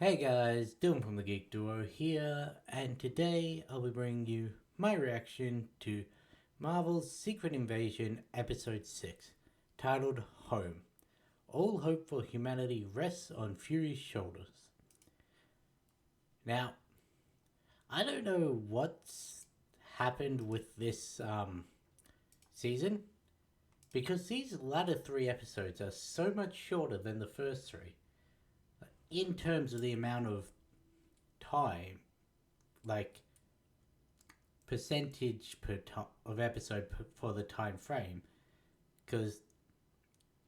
Hey guys, Dylan from the Geek Duo here, and today I'll be bringing you my reaction to Marvel's Secret Invasion Episode 6, titled Home. All hope for humanity rests on Fury's shoulders. Now, I don't know what's happened with this season, because these latter three episodes are so much shorter than the first three, in terms of the amount of time, like percentage of episode for the time frame, because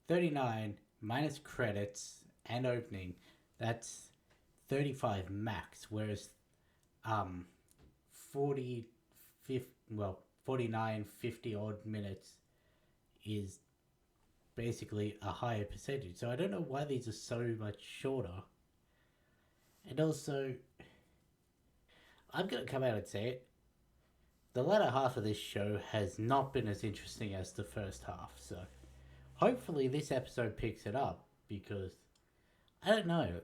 39 minus credits and opening, that's 35 max, whereas um 40 50, well 49 50 odd minutes is basically a higher percentage. So I don't know why these are so much shorter. And also, I'm going to come out and say it, the latter half of this show has not been as interesting as the first half. So hopefully this episode picks it up, because I don't know.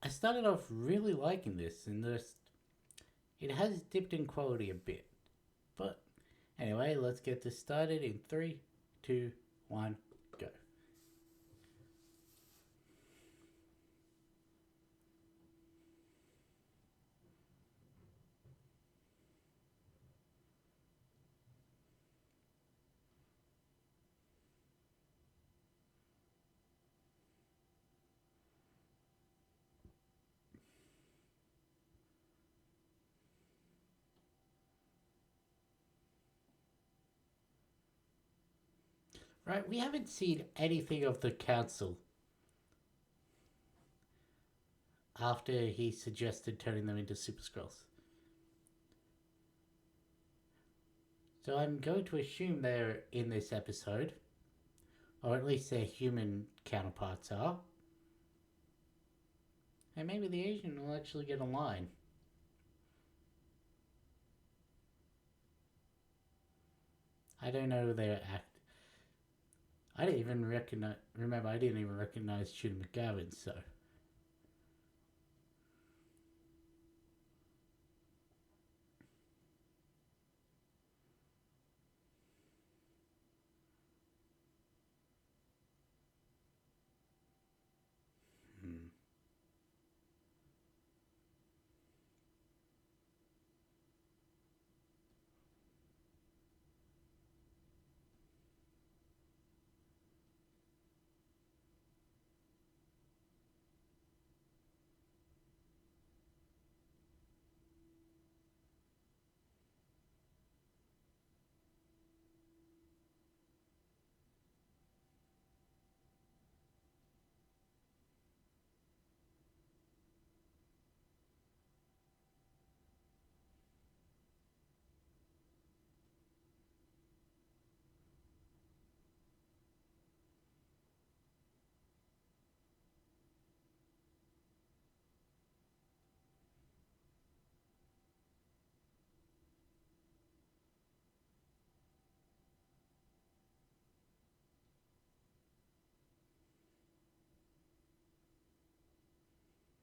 I started off really liking this, and it has dipped in quality a bit. But anyway, let's get this started in three, two, one, go. Right, we haven't seen anything of the council after he suggested turning them into Super Skrulls. So I'm going to assume they're in this episode, or at least their human counterparts are. And maybe the Asian will actually get a line. I don't know their act. I didn't even recognize. Remember, I didn't even recognize Shooter McGavin, so. Hmm.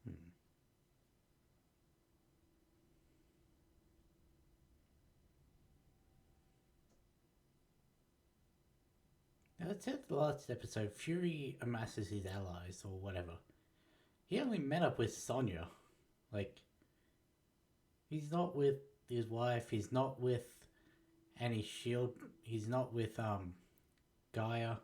Hmm. Now, it said the last episode Fury amasses his allies, or whatever. He only met up with Sonya. Like, he's not with his wife, he's not with any shield, he's not with Gaia.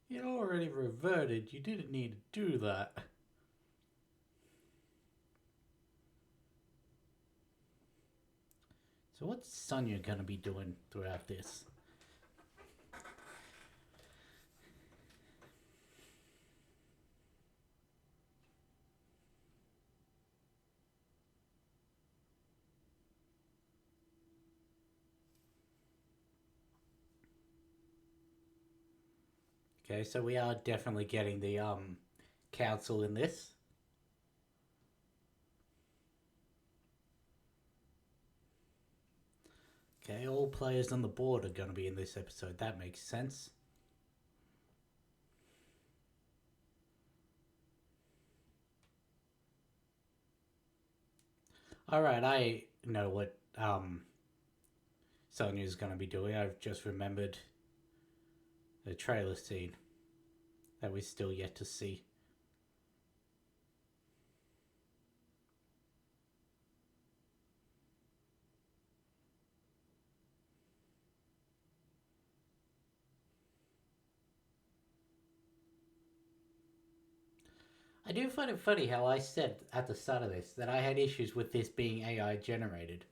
You already reverted, you didn't need to do that. So what's Sonya gonna be doing throughout this? Okay, so we are definitely getting the council in this. Okay, all players on the board are going to be in this episode. That makes sense. Alright, I know what Sonya's going to be doing. I've just remembered the trailer scene that we're still yet to see. I do find it funny how I said at the start of this that I had issues with this being AI generated.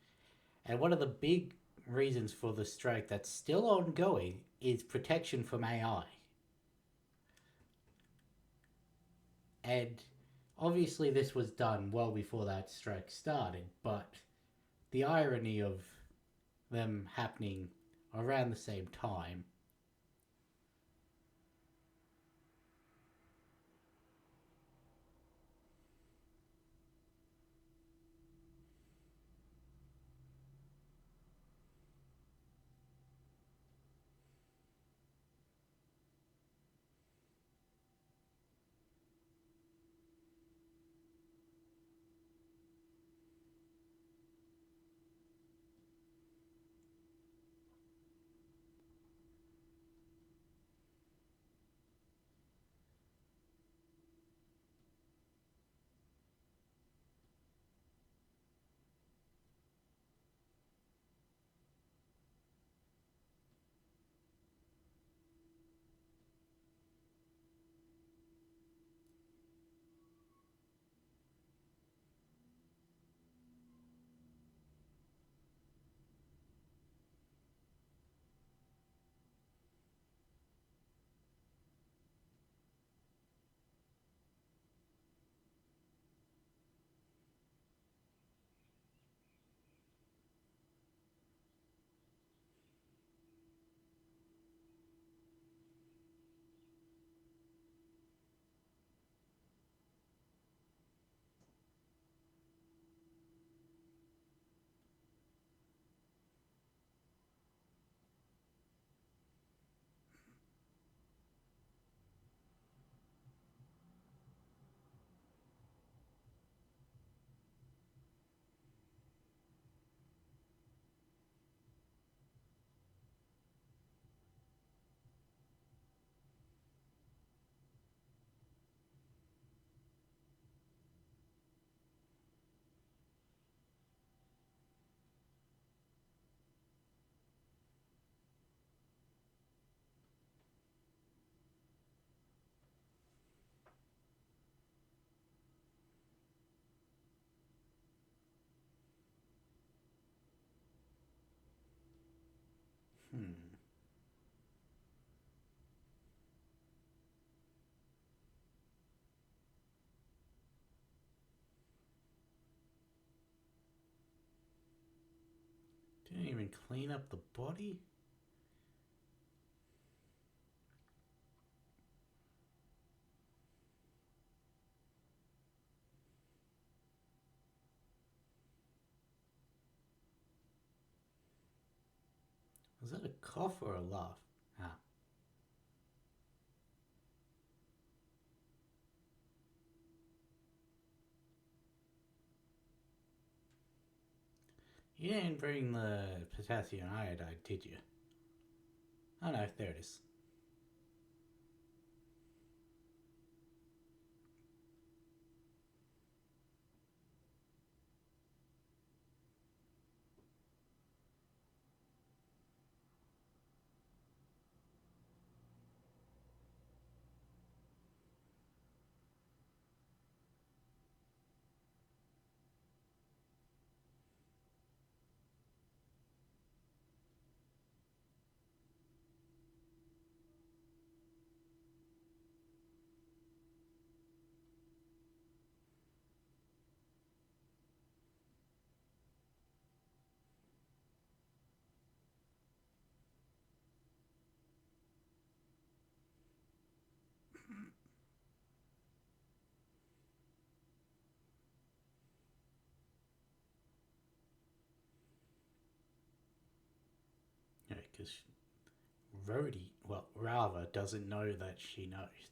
And one of the big reasons for the strike that's still ongoing is protection from AI. And obviously, this was done well before that strike started, but the irony of them happening around the same time. Hmm. Didn't even clean up the body? Was that a cough or a laugh? Ah. You didn't bring the potassium iodide, did you? Oh no, there it is. because Rhodey, well, Rava doesn't know that she knows.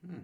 Hmm.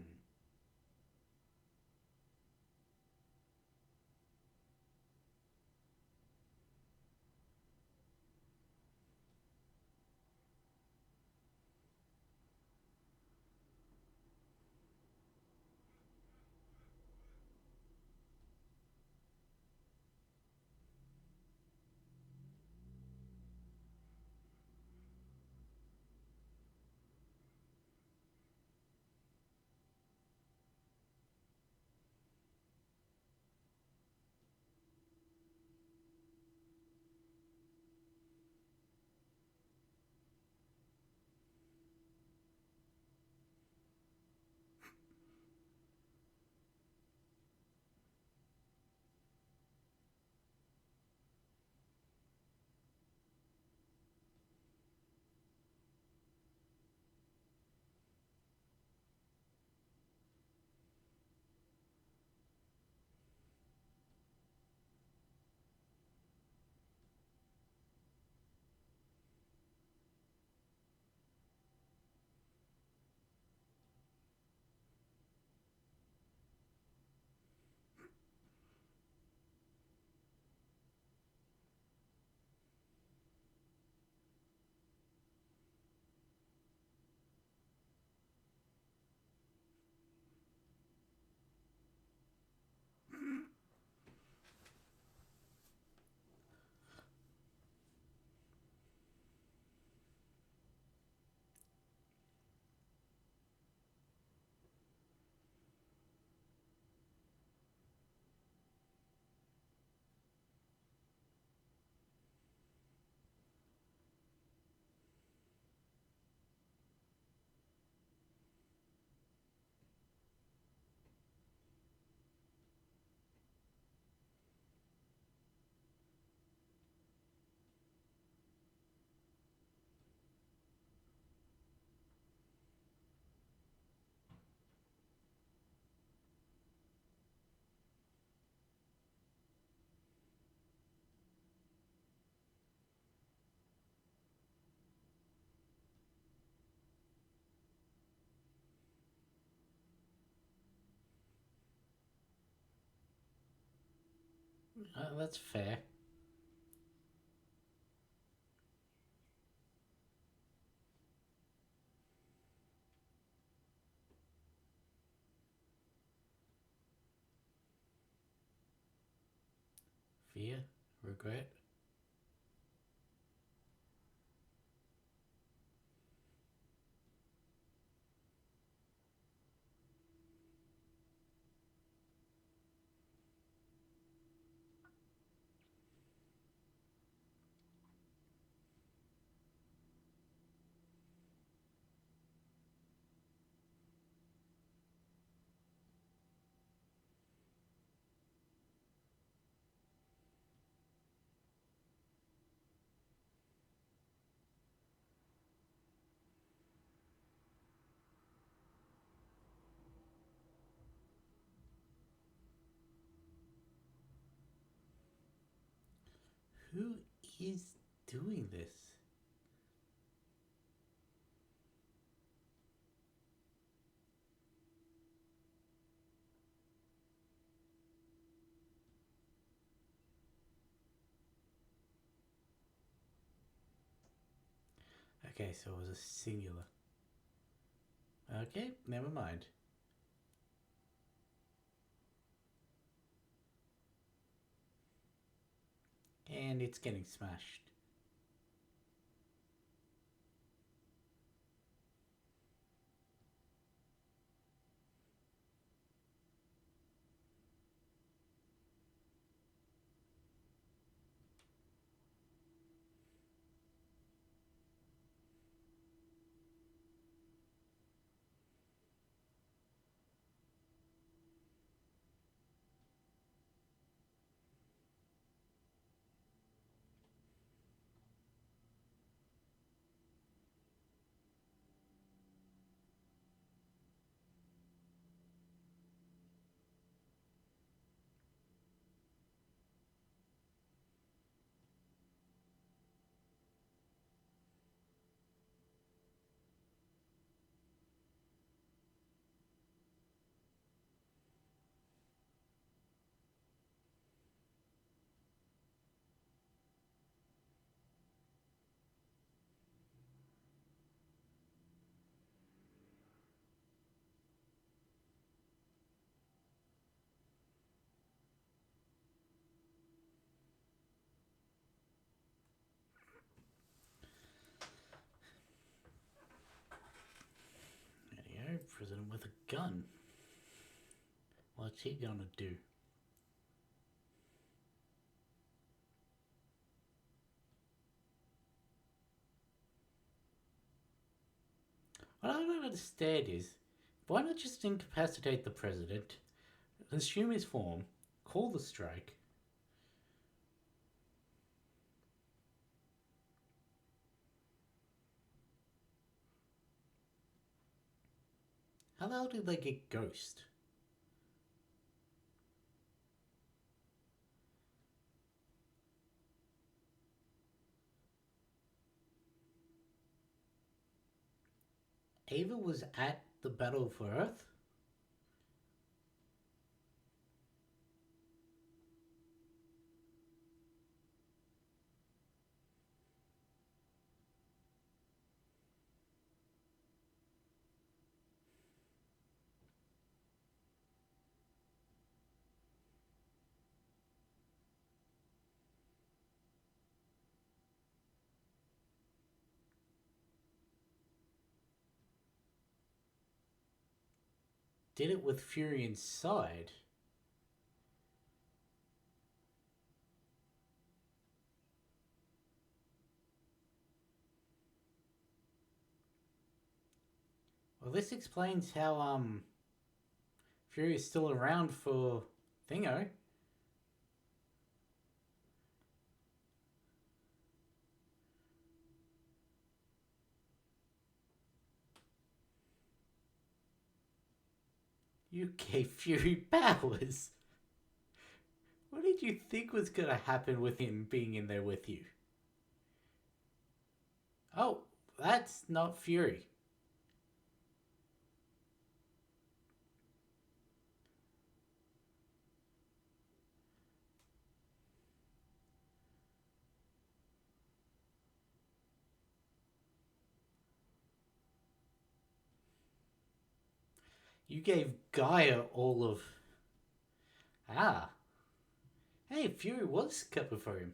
That's fair. Fear, regret. Who is doing this? Okay, so it was a singular. Okay, never mind. And it's getting smashed. There you go, president with a gun. What's he gonna do? What I don't understand is, why not just incapacitate the president, assume his form, call the strike? How the hell did they get Ghost? Ava was at the Battle for Earth? Did it with Fury inside? Well, this explains how, Fury is still around for Thingo. You gave Fury powers. What did you think was gonna happen with him being in there with you? Oh, that's not Fury. You gave Gaia all of. Ah. Hey, Fury was coming for him.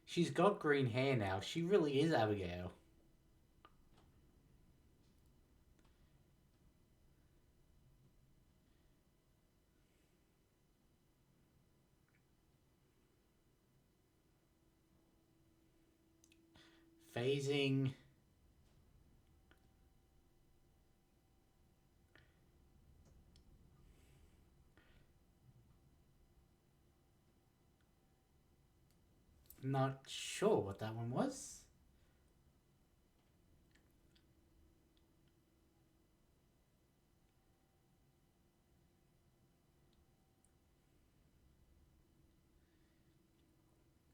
She's got green hair now. She really is Abigail. Phasing. Not sure what that one was.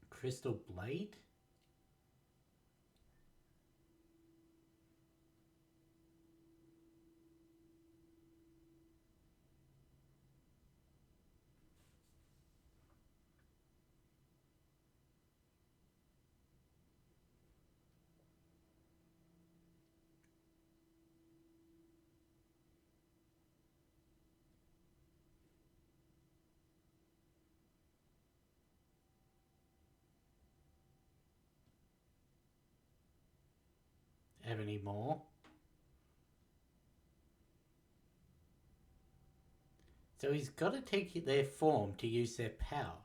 Crystal Blade? Ebony Maw. So he's got to take their form to use their power.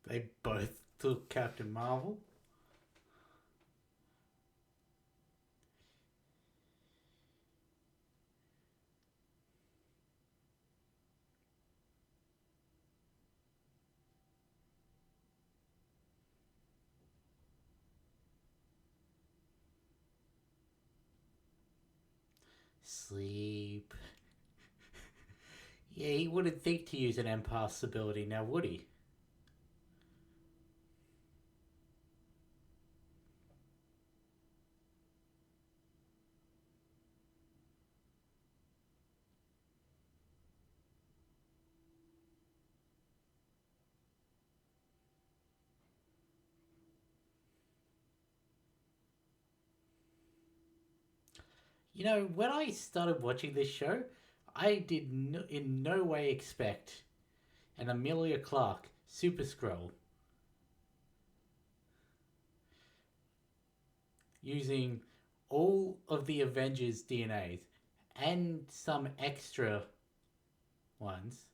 They both took Captain Marvel. Sleep. Yeah, he wouldn't think to use an empath's ability now, would he? You know, when I started watching this show, I did in no way expect an Amelia Clark Super Skrull using all of the Avengers DNAs and some extra ones.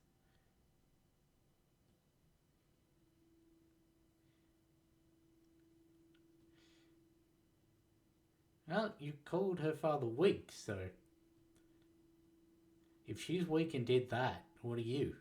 Well, you called her father weak, so if she's weak and did that, what are you?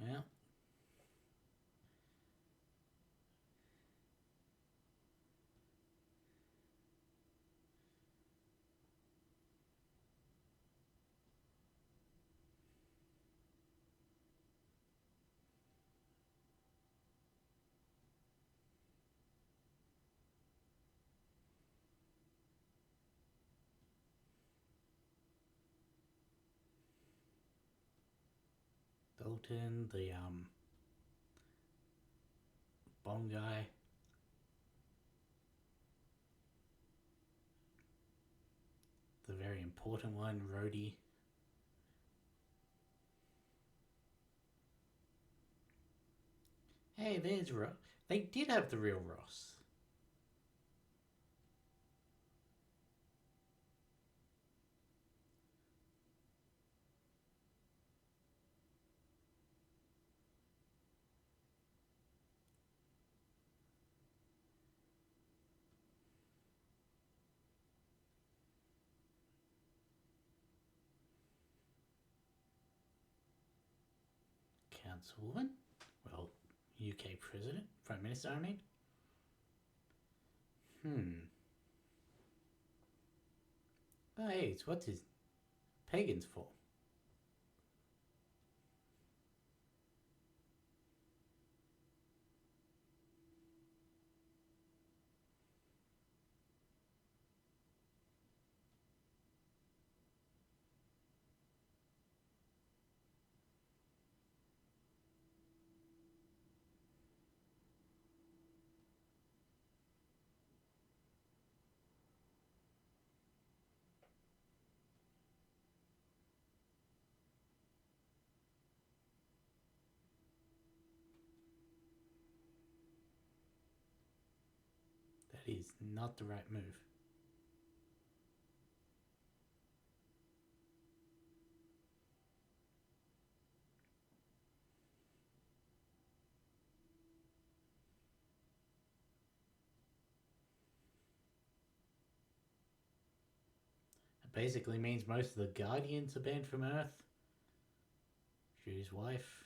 Well, Dalton, the bomb guy, the very important one, Rhodey. Hey, there's Ross. They did have the real Ross. Councilwoman? Well, UK President? Prime Minister, I mean? Hmm. Oh, hey, it's what's his Pagans for? is not the right move. It basically means most of the Guardians are banned from Earth. Drew's wife.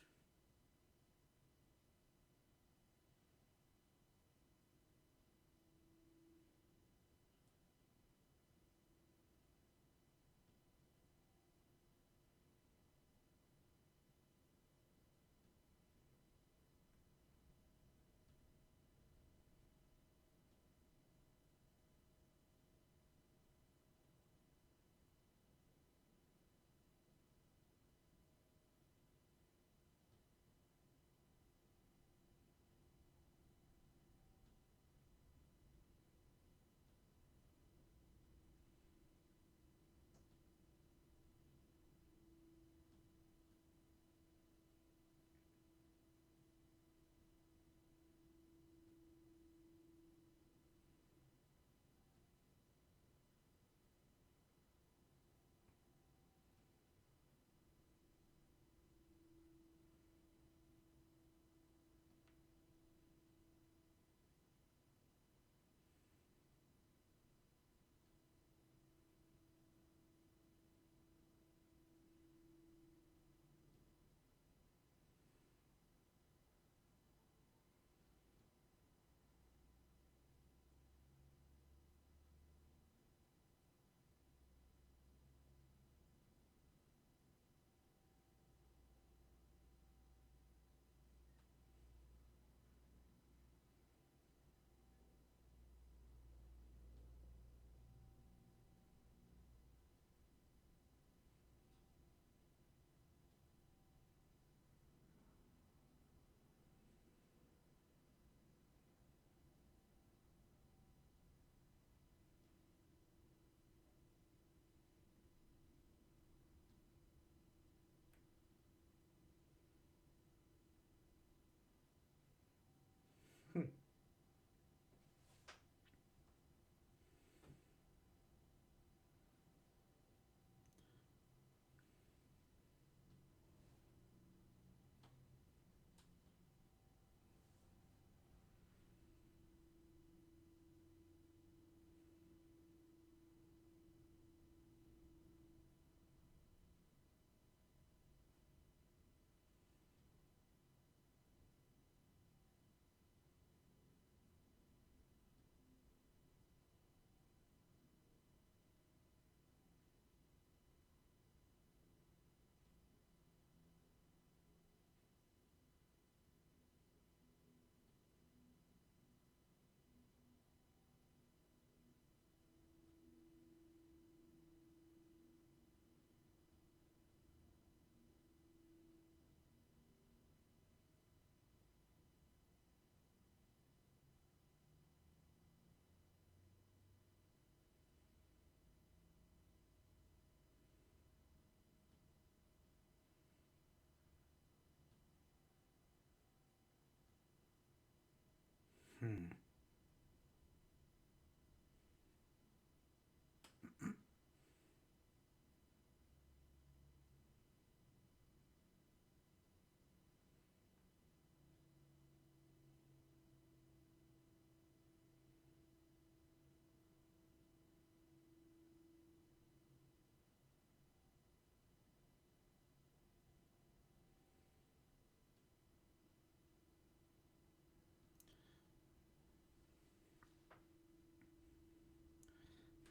Hmm.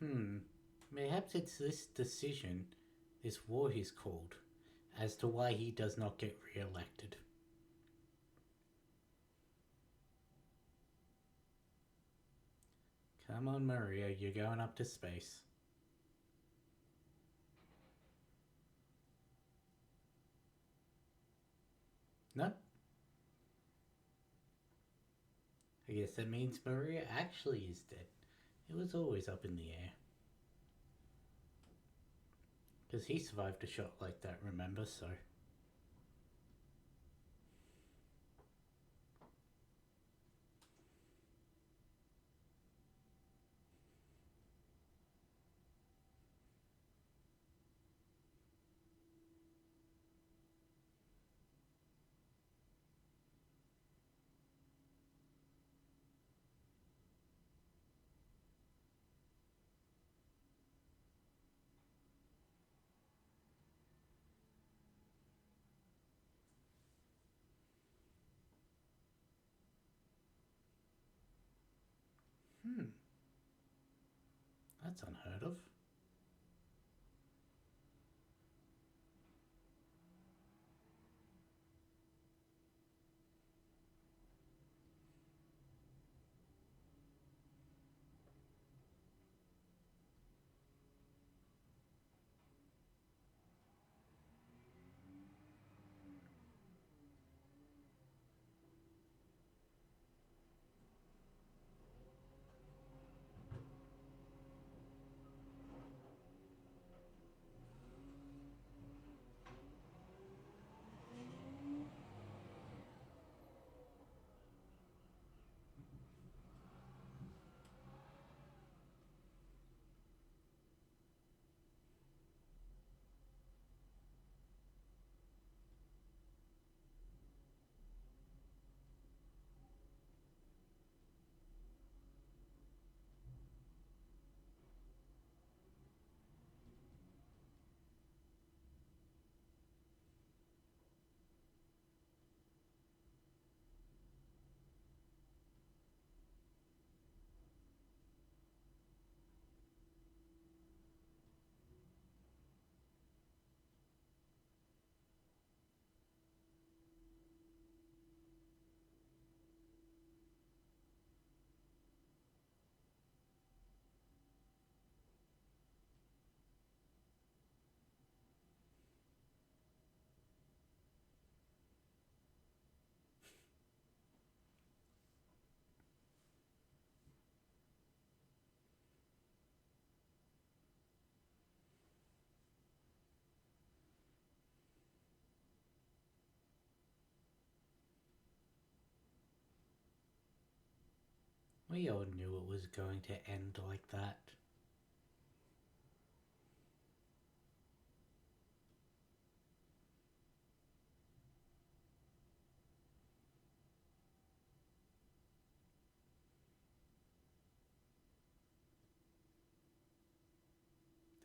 Hmm. Perhaps it's this decision, this war he's called, as to why he does not get re-elected. Come on, Maria, you're going up to space. No? I guess that means Maria actually is dead. It was always up in the air. Because he survived a shot like that, remember? So. That's unheard of. We all knew it was going to end like that.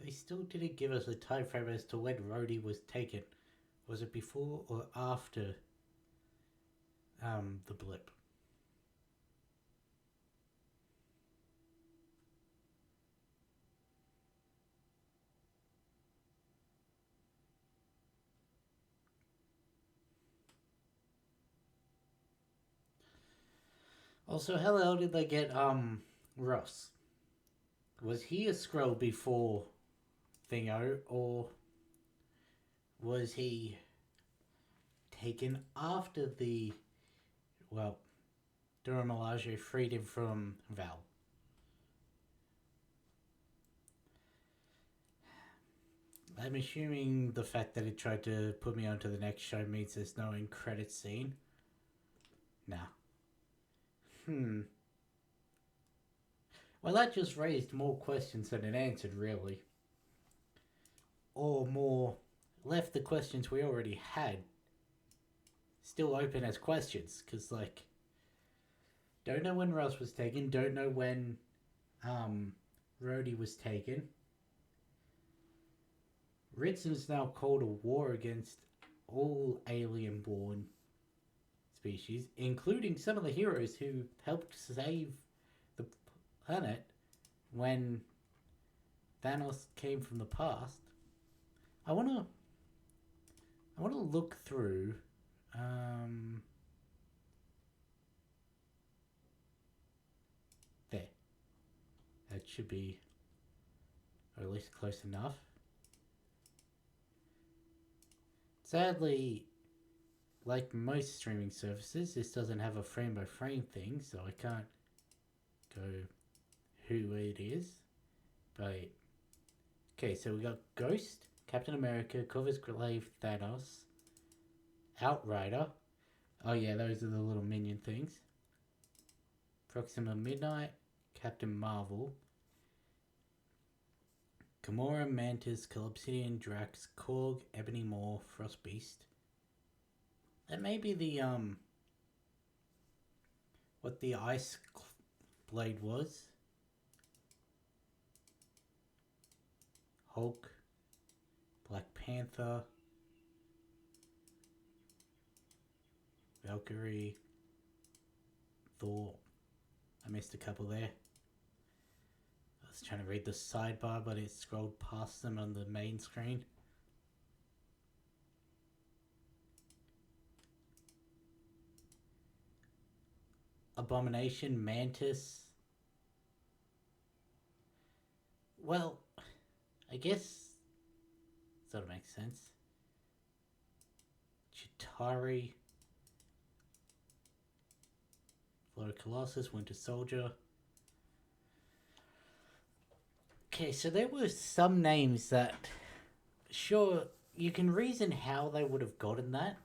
They still didn't give us a time frame as to when Rhodey was taken. Was it before or after the blip? Also, how the hell did they get Ross? Was he a Skrull before Thingo, or was he taken after the, well, Dora Milaje freed him from Val? I'm assuming the fact that it tried to put me onto the next show means there's no end credit scene. Nah. Well, that just raised more questions than it answered, really. Or more, left the questions we already had still open as questions. Because, like, don't know when Ross was taken, don't know when Rhodey was taken. Ritson's now called a war against all alien-born species, including some of the heroes who helped save the planet when Thanos came from the past. I wanna look through. There. That should be, or at least close enough. Sadly, like most streaming services, this doesn't have a frame by frame thing, so I can't go who it is. But okay, so we got Ghost, Captain America, Corvus Glaive, Thanos, Outrider. Oh yeah, those are the little minion things. Proxima Midnight, Captain Marvel, Gamora, Mantis, Calypsidian, Drax, Korg, Ebony Maw, Frostbeast. That may be the what the ice blade was. Hulk, Black Panther, Valkyrie, Thor. I missed a couple there. was trying to read the sidebar, but it scrolled past them on the main screen. Abomination, Mantis. Well, I guess sort of makes sense. Chitauri, Florida Colossus, Winter Soldier. Okay, so there were some names that, sure, you can reason how they would have gotten that,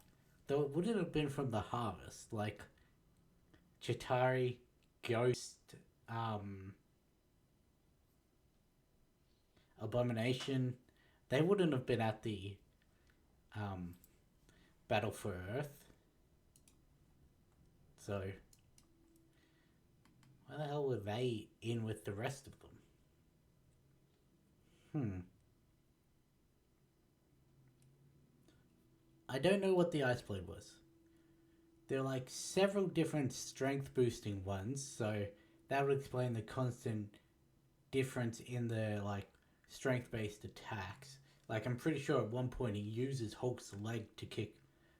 though it wouldn't have been from the Harvest. Like, Chitauri, Ghost, Abomination, they wouldn't have been at the Battle for Earth. So, why the hell were they in with the rest of them? I don't know what the Ice Blade was. There are like several different strength boosting ones, so that would explain the constant difference in the like strength based attacks. Like I'm pretty sure at one point he uses Hulk's leg to kick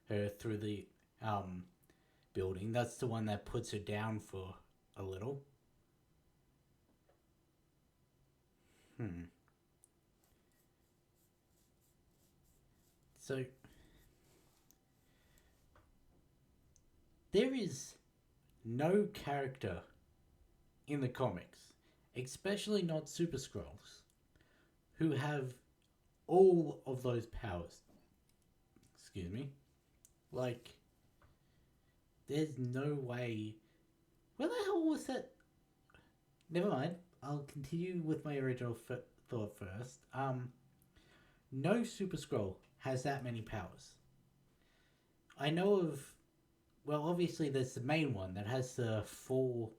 her through the building. That's the one that puts her down for a little. So there is no character in the comics, especially not Super Skrulls, who have all of those powers. Excuse me. Like, there's no way. Where the hell was that? Never mind. I'll continue with my original thought first. No Super Skrull has that many powers. I know of. Well, obviously, there's the main one that has the four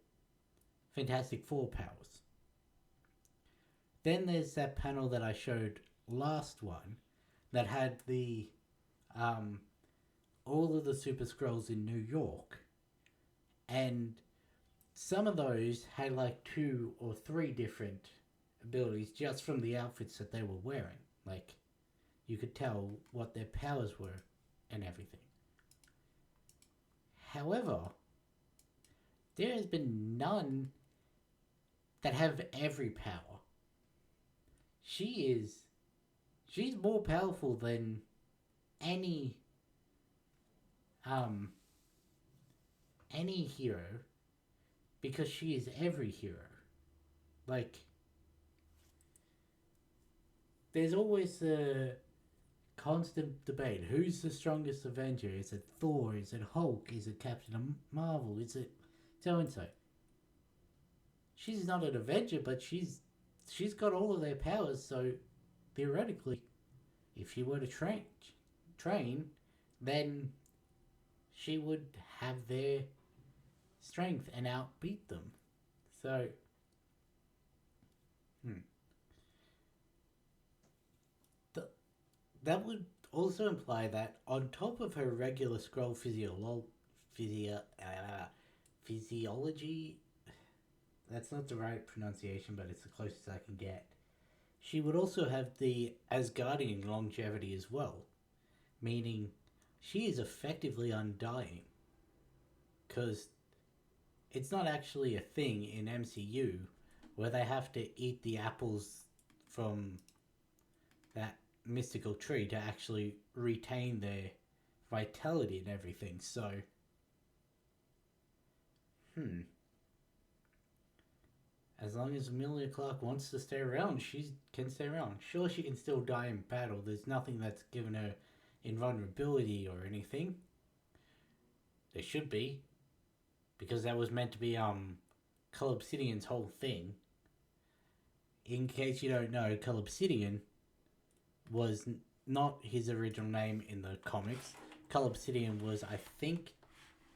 Fantastic Four powers. Then there's that panel that I showed last one that had the all of the Super Skrulls in New York, and some of those had like 2 or 3 different abilities just from the outfits that they were wearing. Like, you could tell what their powers were and everything. However, there has been none that have every power. She's more powerful than any hero because she is every hero. Like, there's always the constant debate. Who's the strongest Avenger? Is it Thor? Is it Hulk? Is it Captain Marvel? Is it so-and-so? She's not an Avenger, but she's got all of their powers, so theoretically, if she were to train, then she would have their strength and outbeat them. So, that would also imply that on top of her regular Skrull physiology, that's not the right pronunciation, but it's the closest I can get. She would also have the Asgardian longevity as well, meaning she is effectively undying. Because it's not actually a thing in MCU where they have to eat the apples from that mystical tree to actually retain their vitality and everything. So, as long as Emilia Clarke wants to stay around, she can stay around. Sure, she can still die in battle. There's nothing that's given her invulnerability or anything. There should be, because that was meant to be Cull Obsidian's whole thing. In case you don't know, Cull Obsidian was not his original name in the comics. Cull Obsidian was, I think,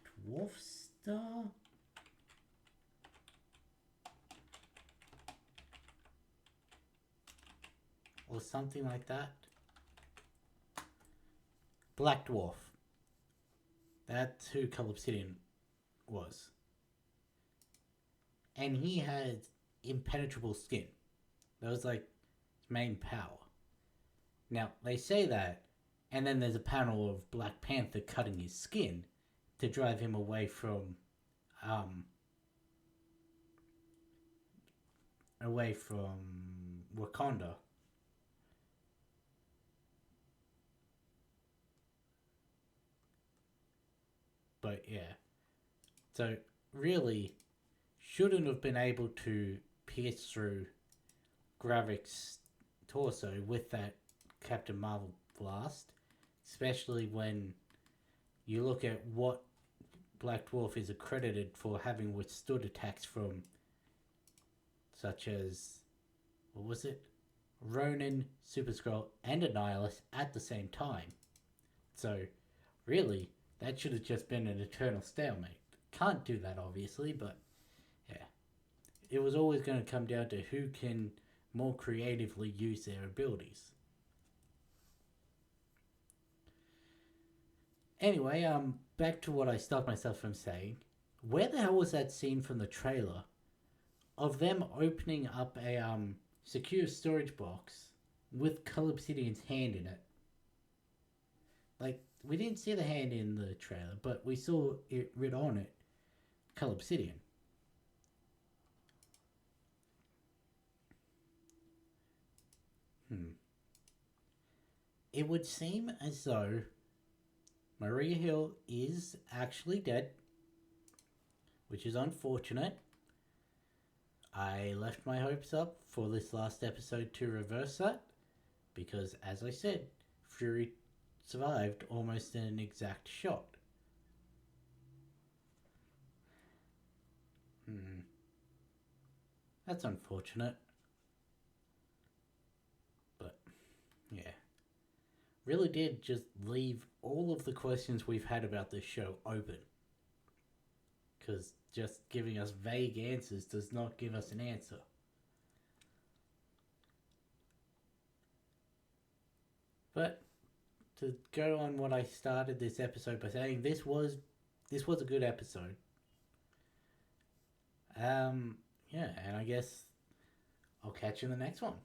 Dwarf Star? Or something like that. Black Dwarf. That's who Cull Obsidian was. And he had impenetrable skin. That was like his main power. Now, they say that, and then there's a panel of Black Panther cutting his skin to drive him um, away from Wakanda. But yeah, so really shouldn't have been able to pierce through Gravik's torso with that Captain Marvel blast, especially when you look at what Black Dwarf is accredited for having withstood attacks from, such as, what was it? Ronan, Super Skrull, and Annihilus at the same time. So, really, that should have just been an eternal stalemate. Can't do that, obviously, but yeah. It was always going to come down to who can more creatively use their abilities. Anyway, back to what I stopped myself from saying. Where the hell was that scene from the trailer of them opening up a secure storage box with Cull Obsidian's hand in it? Like, we didn't see the hand in the trailer, but we saw it writ on it, Cull Obsidian. It would seem as though Maria Hill is actually dead, which is unfortunate. I left my hopes up for this last episode to reverse that because, as I said, Fury survived almost in an exact shot. That's unfortunate. But, yeah. Really did just leave all of the questions we've had about this show open. Because just giving us vague answers does not give us an answer. But to go on what I started this episode by saying, this was a good episode. Yeah, and I guess I'll catch you in the next one.